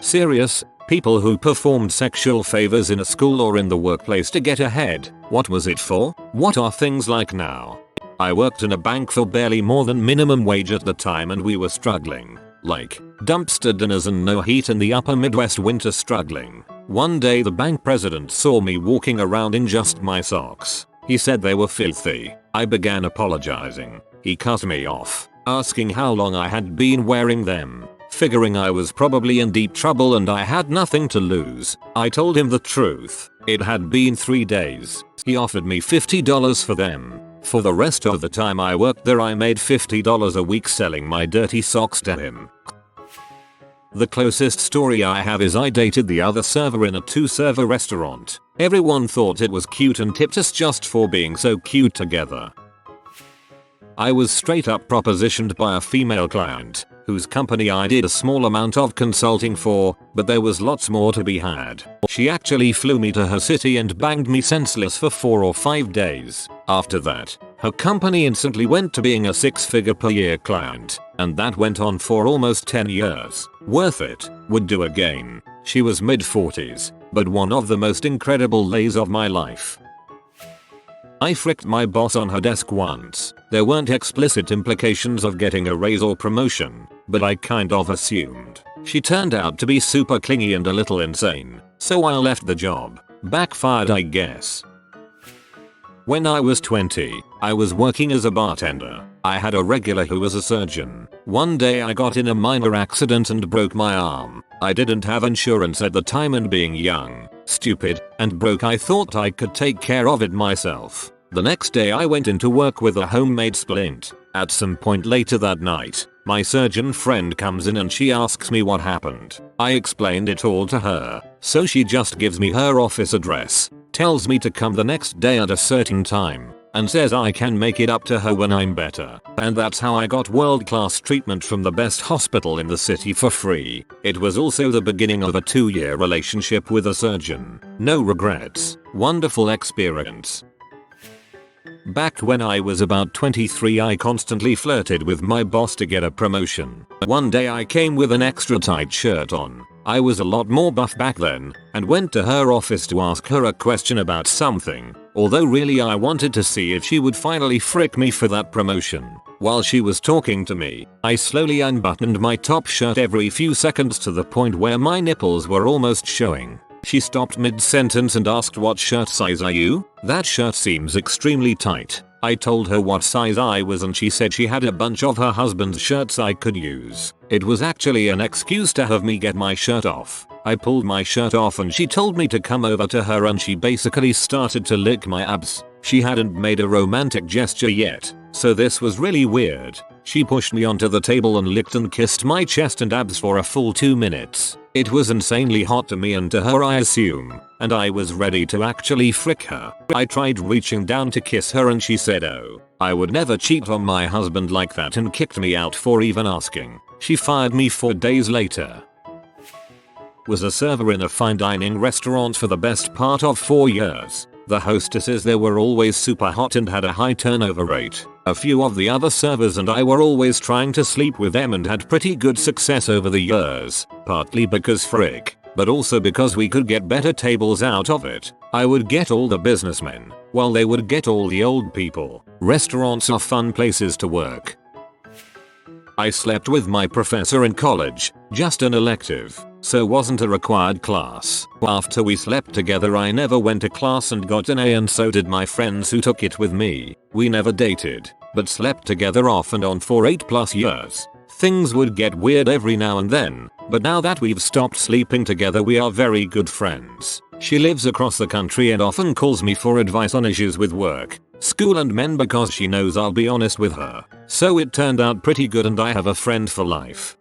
Serious, people who performed sexual favors in a school or in the workplace to get ahead. What was it for? What are things like now? I worked in a bank for barely more than minimum wage at the time and we were struggling. Like, dumpster dinners and no heat in the upper Midwest winter struggling. One day the bank president saw me walking around in just my socks. He said they were filthy. I began apologizing. He cut me off, asking how long I had been wearing them. Figuring I was probably in deep trouble and I had nothing to lose, I told him the truth. It had been 3 days. He offered me $50 for them. For the rest of the time I worked there I made $50 a week selling my dirty socks to him. The closest story I have is I dated the other server in a 2-server restaurant. Everyone thought it was cute and tipped us just for being so cute together. I was straight up propositioned by a female client, whose company I did a small amount of consulting for, but there was lots more to be had. She actually flew me to her city and banged me senseless for 4 or 5 days. After that, her company instantly went to being a 6-figure per year client, and that went on for almost 10 years. Worth it, would do again. She was mid-40s, but one of the most incredible days of my life. I fricked my boss on her desk once. There weren't explicit implications of getting a raise or promotion, but I kind of assumed. She turned out to be super clingy and a little insane, so I left the job. Backfired I guess. When I was 20, I was working as a bartender. I had a regular who was a surgeon. One day I got in a minor accident and broke my arm. I didn't have insurance at the time and being young, stupid, and broke I thought I could take care of it myself. The next day I went into work with a homemade splint. At some point later that night, my surgeon friend comes in and she asks me what happened. I explained it all to her, so she just gives me her office address, tells me to come the next day at a certain time, and says I can make it up to her when I'm better. And that's how I got world-class treatment from the best hospital in the city for free. It was also the beginning of a 2-year relationship with a surgeon. No regrets. Wonderful experience. Back when I was about 23 I constantly flirted with my boss to get a promotion. One day I came with an extra tight shirt on. I was a lot more buff back then, and went to her office to ask her a question about something, although really I wanted to see if she would finally frick me for that promotion. While she was talking to me, I slowly unbuttoned my top shirt every few seconds to the point where my nipples were almost showing. She stopped mid-sentence and asked what shirt size are you? That shirt seems extremely tight. I told her what size I was and she said she had a bunch of her husband's shirts I could use. It was actually an excuse to have me get my shirt off. I pulled my shirt off and she told me to come over to her and she basically started to lick my abs. She hadn't made a romantic gesture yet, so this was really weird. She pushed me onto the table and licked and kissed my chest and abs for a full 2 minutes. It was insanely hot to me and to her I assume, and I was ready to actually frick her. I tried reaching down to kiss her and she said oh, I would never cheat on my husband like that and kicked me out for even asking. She fired me 4 days later. Was a server in a fine dining restaurant for the best part of 4 years. The hostesses there were always super hot and had a high turnover rate. A few of the other servers and I were always trying to sleep with them and had pretty good success over the years, partly because frick, but also because we could get better tables out of it. I would get all the businessmen, while they would get all the old people. Restaurants are fun places to work. I slept with my professor in college, just an elective, so wasn't a required class. After we slept together I never went to class and got an A and so did my friends who took it with me. We never dated, but slept together off and on for 8+ years. Things would get weird every now and then, but now that we've stopped sleeping together we are very good friends. She lives across the country and often calls me for advice on issues with work, school and men because she knows I'll be honest with her. So it turned out pretty good and I have a friend for life.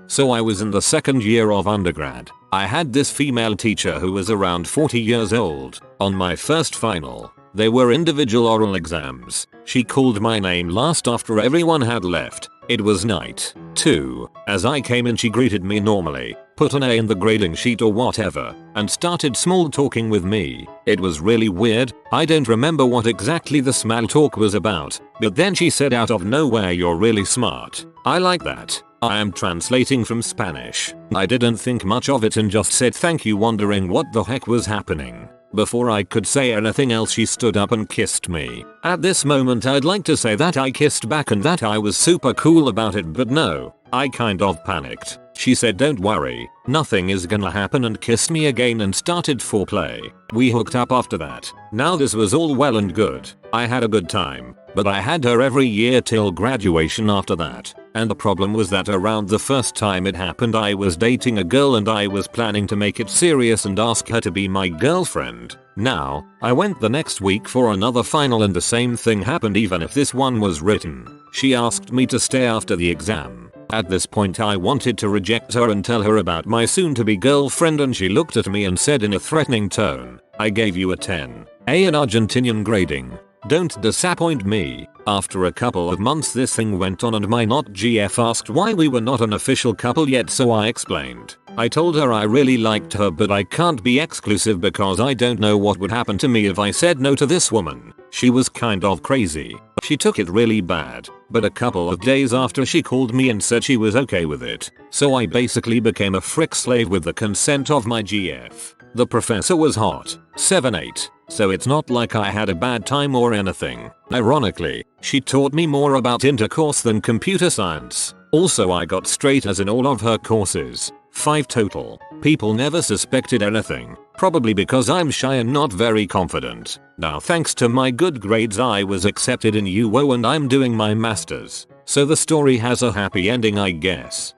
So I was in the 2nd year of undergrad. I had this female teacher who was around 40 years old. On my first final, they were individual oral exams. She called my name last after everyone had left. It was night 2. As I came in she greeted me normally, put an A in the grading sheet or whatever, and started small talking with me. It was really weird. I don't remember what exactly the small talk was about, but then she said out of nowhere you're really smart. I like that. I am translating from Spanish. I didn't think much of it and just said thank you, wondering what the heck was happening. Before I could say anything else, she stood up and kissed me. At this moment I'd like to say that I kissed back and that I was super cool about it, but no, I kind of panicked. She said don't worry, nothing is gonna happen, and kissed me again and started foreplay. We hooked up after that. Now this was all well and good. I had a good time, but I had her every year till graduation after that. And the problem was that around the first time it happened I was dating a girl and I was planning to make it serious and ask her to be my girlfriend. Now, I went the next week for another final and the same thing happened, even if this one was written. She asked me to stay after the exam. At this point I wanted to reject her and tell her about my soon-to-be girlfriend, and she looked at me and said in a threatening tone, "I gave you a 10. A in Argentinian grading. Don't disappoint me." After a couple of months this thing went on and my not GF asked why we were not an official couple yet, so I explained. I told her I really liked her but I can't be exclusive because I don't know what would happen to me if I said no to this woman. She was kind of crazy. She took it really bad, but a couple of days after she called me and said she was okay with it. So I basically became a frick slave with the consent of my GF. The professor was hot, 7'8", so it's not like I had a bad time or anything. Ironically, she taught me more about intercourse than computer science. Also I got straight A's in all of her courses. 5 total. People never suspected anything, probably because I'm shy and not very confident. Now thanks to my good grades I was accepted in UO and I'm doing my masters. So the story has a happy ending, I guess.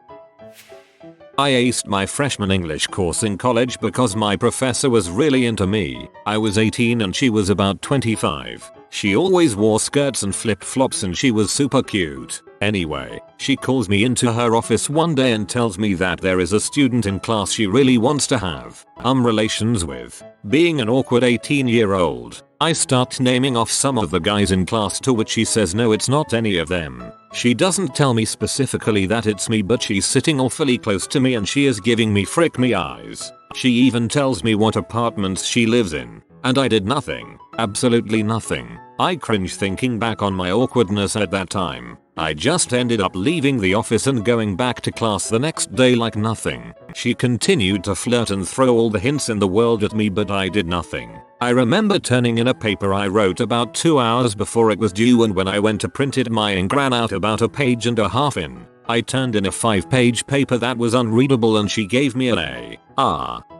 I aced my freshman English course in college because my professor was really into me. I was 18 and she was about 25. She always wore skirts and flip-flops and she was super cute. Anyway, she calls me into her office one day and tells me that there is a student in class she really wants to have relations with. Being an awkward 18-year-old, I start naming off some of the guys in class, to which she says no, it's not any of them. She doesn't tell me specifically that it's me, but she's sitting awfully close to me and she is giving me frick me eyes. She even tells me what apartments she lives in. And I did nothing. Absolutely nothing. I cringe thinking back on my awkwardness at that time. I just ended up leaving the office and going back to class the next day like nothing. She continued to flirt and throw all the hints in the world at me, but I did nothing. I remember turning in a paper I wrote about 2 hours before it was due, and when I went to print it my ink ran out about a page and a half in. I turned in a 5-page paper that was unreadable and she gave me an A.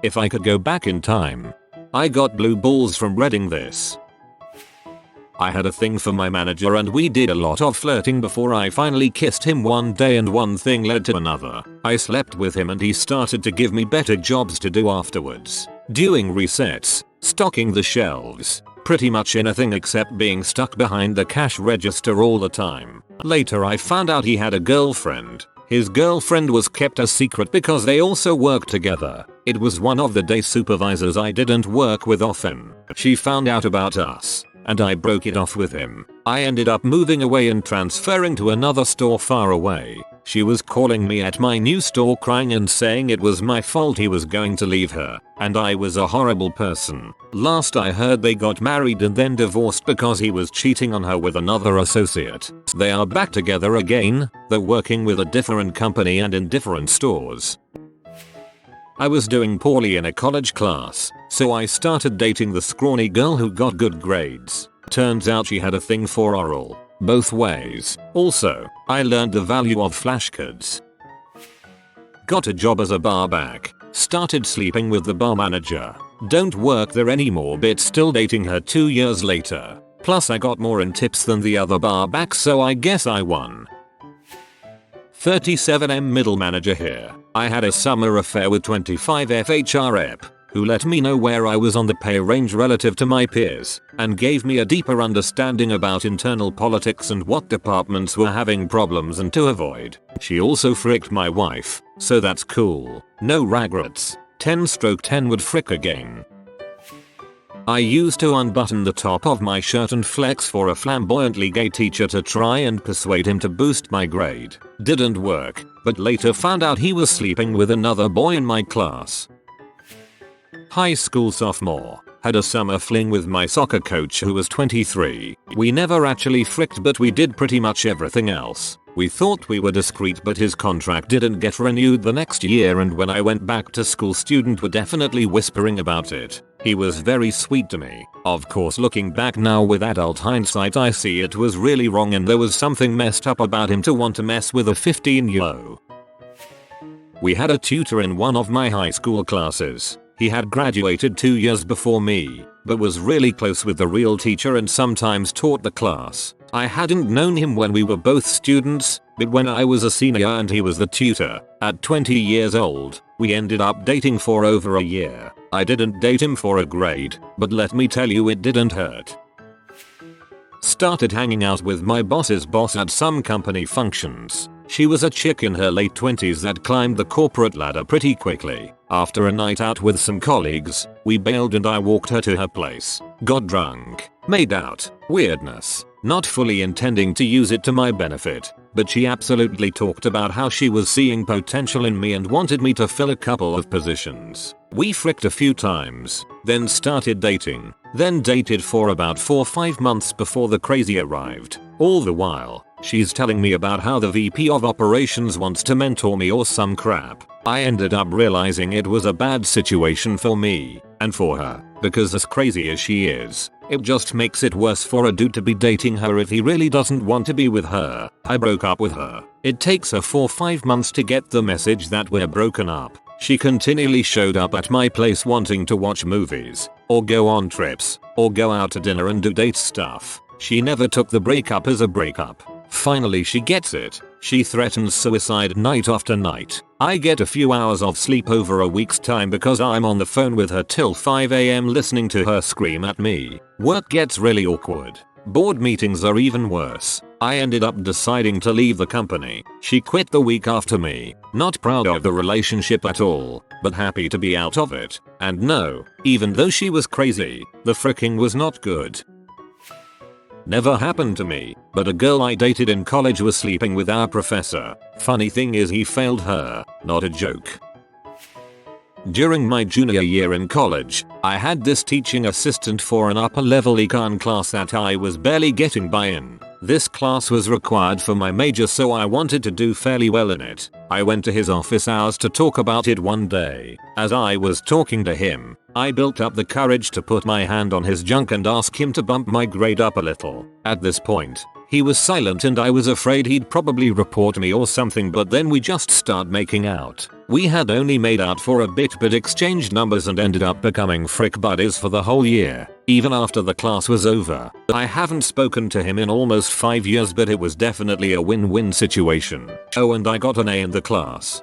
If I could go back in time. I got blue balls from reading this. I had a thing for my manager and we did a lot of flirting before I finally kissed him one day, and one thing led to another. I slept with him and he started to give me better jobs to do afterwards. Doing resets, stocking the shelves, pretty much anything except being stuck behind the cash register all the time. Later I found out he had a girlfriend. His girlfriend was kept a secret because they also worked together. It was one of the day supervisors I didn't work with often. She found out about us, and I broke it off with him. I ended up moving away and transferring to another store far away. She was calling me at my new store crying and saying it was my fault he was going to leave her, and I was a horrible person. Last I heard they got married and then divorced because he was cheating on her with another associate. They are back together again, though working with a different company and in different stores. I was doing poorly in a college class, so I started dating the scrawny girl who got good grades. Turns out she had a thing for oral. Both ways. Also, I learned the value of flashcards. Got a job as a barback. Started sleeping with the bar manager. Don't work there anymore, but still dating her 2 years later. Plus I got more in tips than the other barbacks, so I guess I won. 37M middle manager here. I had a summer affair with 25F HR rep, who let me know where I was on the pay range relative to my peers, and gave me a deeper understanding about internal politics and what departments were having problems and to avoid. She also fricked my wife, so that's cool. No regrets. 10/10 would frick again. I used to unbutton the top of my shirt and flex for a flamboyantly gay teacher to try and persuade him to boost my grade. Didn't work, but later found out he was sleeping with another boy in my class. High school sophomore. Had a summer fling with my soccer coach who was 23. We never actually fricked, but we did pretty much everything else. We thought we were discreet, but his contract didn't get renewed the next year, and when I went back to school, students were definitely whispering about it. He was very sweet to me. Of course, looking back now with adult hindsight, I see it was really wrong and there was something messed up about him to want to mess with a 15-year-old. We had a tutor in one of my high school classes. He had graduated 2 years before me, but was really close with the real teacher and sometimes taught the class. I hadn't known him when we were both students, but when I was a senior and he was the tutor, at 20 years old, we ended up dating for over a year. I didn't date him for a grade, but let me tell you, it didn't hurt. Started hanging out with my boss's boss at some company functions. She was a chick in her late 20s that climbed the corporate ladder pretty quickly. After a night out with some colleagues, we bailed and I walked her to her place. Got drunk, made out, weirdness, not fully intending to use it to my benefit, but she absolutely talked about how she was seeing potential in me and wanted me to fill a couple of positions. We fricked a few times, then started dating, then dated for about 4-5 months before the crazy arrived. All the while, she's telling me about how the VP of operations wants to mentor me or some crap. I ended up realizing it was a bad situation for me and for her, because as crazy as she is, it just makes it worse for a dude to be dating her if he really doesn't want to be with her. I broke up with her. It takes her 4-5 months to get the message that we're broken up. She continually showed up at my place wanting to watch movies, or go on trips, or go out to dinner and do date stuff. She never took the breakup as a breakup. Finally she gets it. She threatens suicide night after night. I get a few hours of sleep over a week's time because I'm on the phone with her till 5 AM listening to her scream at me. Work gets really awkward. Board meetings are even worse. I ended up deciding to leave the company. She quit the week after me. Not proud of the relationship at all, but happy to be out of it. And no, even though she was crazy, the fricking was not good. Never happened to me, but a girl I dated in college was sleeping with our professor. Funny thing is, he failed her. Not a joke. During my junior year in college, I had this teaching assistant for an upper level econ class that I was barely getting by in. This class was required for my major, so I wanted to do fairly well in it. I went to his office hours to talk about it one day. As I was talking to him, I built up the courage to put my hand on his junk and ask him to bump my grade up a little. At this point, he was silent and I was afraid he'd probably report me or something, but then we just started making out. We had only made out for a bit but exchanged numbers and ended up becoming frick buddies for the whole year, even after the class was over. I haven't spoken to him in almost 5 years, but it was definitely a win-win situation. Oh, and I got an A in the class.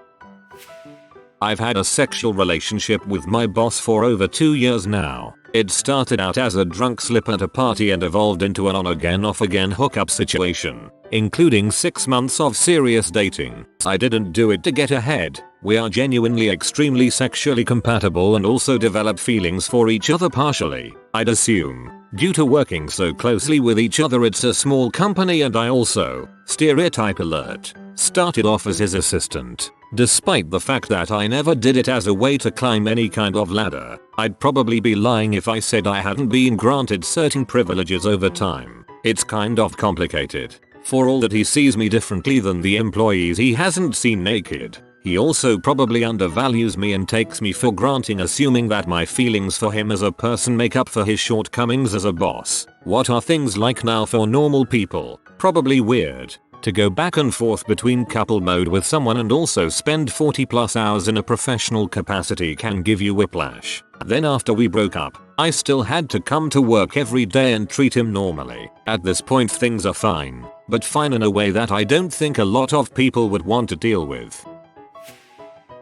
I've had a sexual relationship with my boss for over 2 years now. It started out as a drunk slip at a party and evolved into an on-again off-again hookup situation, including 6 months of serious dating. I didn't do it to get ahead. We are genuinely extremely sexually compatible and also develop feelings for each other partially, I'd assume. Due to working so closely with each other, it's a small company, and I also, stereotype alert, started off as his assistant. Despite the fact that I never did it as a way to climb any kind of ladder, I'd probably be lying if I said I hadn't been granted certain privileges over time. It's kind of complicated. For all that he sees me differently than the employees he hasn't seen naked, he also probably undervalues me and takes me for granted, assuming that my feelings for him as a person make up for his shortcomings as a boss. What are things like now for normal people? Probably weird. To go back and forth between couple mode with someone and also spend 40+ hours in a professional capacity can give you whiplash. Then after we broke up, I still had to come to work every day and treat him normally. At this point things are fine, but fine in a way that I don't think a lot of people would want to deal with.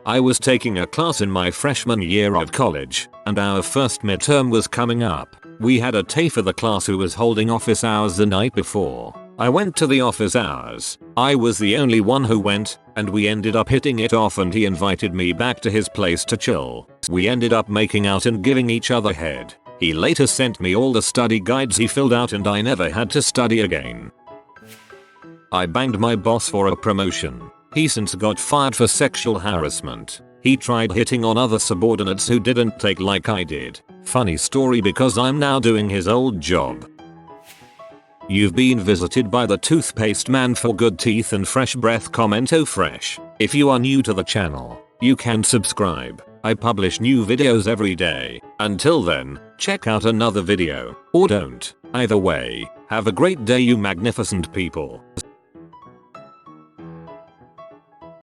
I was taking a class in my freshman year of college, and our first midterm was coming up. We had a TA for the class who was holding office hours the night before. I went to the office hours. I was the only one who went, and we ended up hitting it off, and he invited me back to his place to chill. We ended up making out and giving each other head. He later sent me all the study guides he filled out and I never had to study again. I banged my boss for a promotion. He since got fired for sexual harassment. He tried hitting on other subordinates who didn't take like I did. Funny story, because I'm now doing his old job. You've been visited by the toothpaste man for good teeth and fresh breath. Comment oh fresh. If you are new to the channel, you can subscribe. I publish new videos every day. Until then, check out another video, or don't. Either way, have a great day you magnificent people.